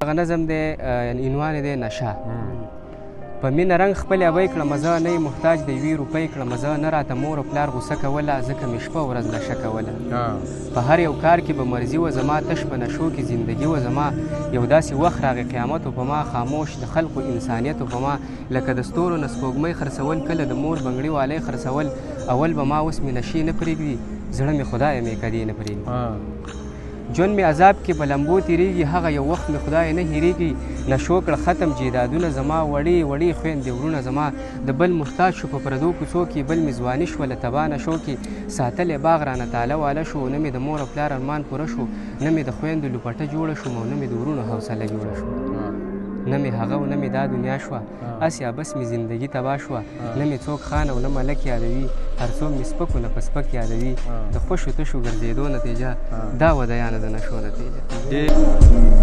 هغه نظم دی عنوان یې دی نشه. په مینه رنګ خپل ابۍ کړمه زه نه محتاج د یوې روپۍ کړمه زه نه راته مور او پلار غوسه کوله ځکه مې شپه ورځ نشه کوله. په هر یو کار کې به مرضي وه زما تش په نشو کې زندګي وه زما یو داسې وخت راغی قیامت و په ما خاموش د خلقو انسانیت و په ما لکه د ستورو نه سپوږمۍ خرڅول کله د مور بنګړي والی خرڅول اول به ما اوس مې نشې نه پرېږدي زړه مې خدایه مې کدې نه پرېږدي. ژوند مې عذاب کې په لمبو تېرېږي هغه یو وخت مې خدای نه هېرېږي نشو کړه ختم جیدادونه زما وړې وړې خویندې ورونه زما د بل محتاج شو په پردو کوڅو کې بل مې ځواني شوله تباه نشو کې ساتلی باغ رانه تاله واله شو نه مې د مور او پلار ارمان پوره شو نه مې د خویندو لوپټه جوړه شوم او نه مې د ورونو حوصله جوړه شوه نه مې هغه و نه مې دا دنیا شوه هس یا بس مې زندګي تباه شوه نه مې څوک خان او نه ملک یادوي هر څوک مې سپک و نه په سپک یادوي د خوشو تشو ګرځېدو نتیجه دا و د یانه د نشو نتیجه.